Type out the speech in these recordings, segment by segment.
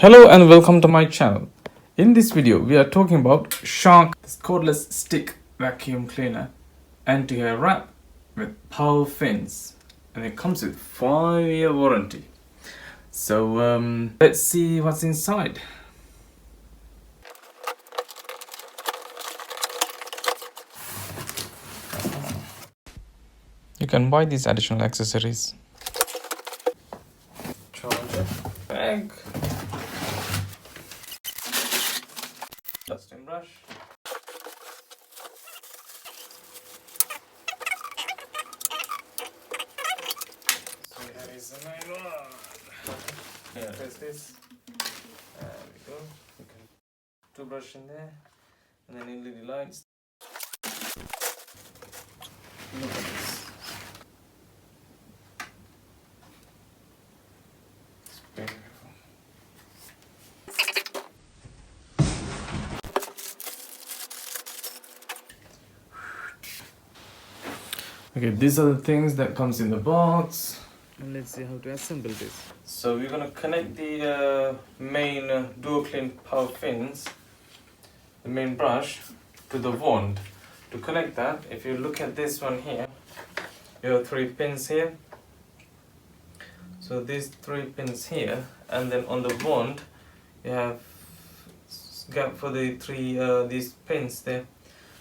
Hello and welcome to my channel. In this video we are talking about Shark Cordless Stick Vacuum Cleaner anti-hair wrap with power fins, and it comes with 5-year warranty. So let's see what's inside. You can buy these additional accessories. Charger bag, dusting brush, so here is the main one. Here, press this. There we go. You can two brush in there, and then LED lights. Look at this. It's beautiful. Okay, these are the things that comes in the box, and let's see how to assemble this. So we're gonna connect the main dual clean power fins, the main brush, to the wand. To connect that, if you look at this one here, you have 3 pins here. So these 3 pins here, and then on the wand you have gap for the these pins there.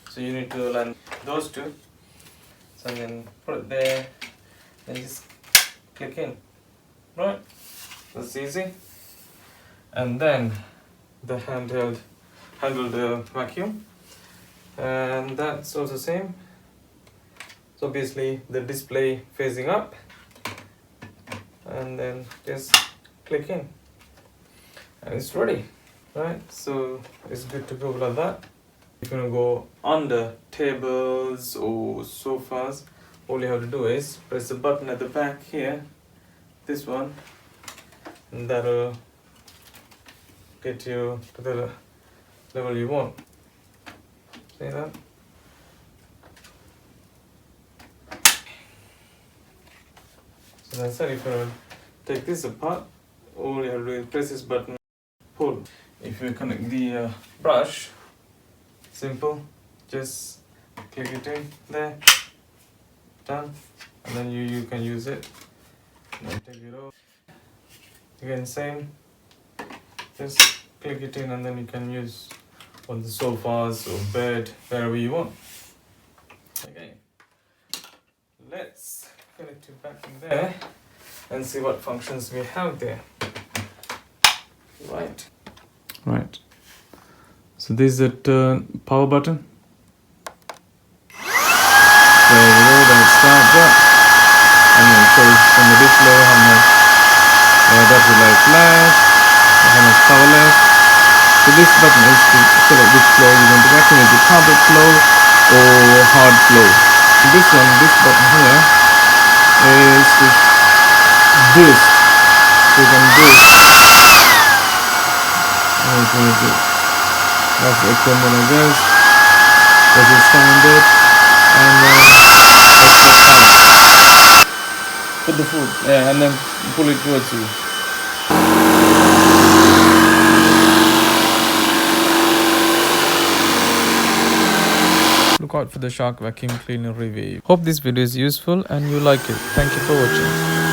So you need to align those two. And then put it there and just click in. Right, that's easy. And then the handled vacuum, and that's also the same. So basically the display facing up, and then just click in and it's ready. Right, so it's good to go like that. If you want to go under tables or sofas, all you have to do is press the button at the back here, this one, and that'll get you to the level you want. See that? So that's it. If you want to take this apart, all you have to do is press this button, pull. If you connect the brush, simple, just click it in there, done, and then you can use it. And then take it off. Again, same, just click it in, and then you can use on the sofas or bed, wherever you want. Okay, let's connect it back in there and see what functions we have there. Right. So this is the power button. There you go, that starts up. And then it shows on the display how much battery life left, how much power left. So this button is to select which flow you want to vacuum, is it carpet flow or hard flow. And this button here is to boost. So you can boost. That's the equipment, I guess. This is standard, and then that's the power. Put the food, yeah, and then pull it towards you. Look out for the Shark vacuum cleaner review. Hope this video is useful and you like it. Thank you for watching.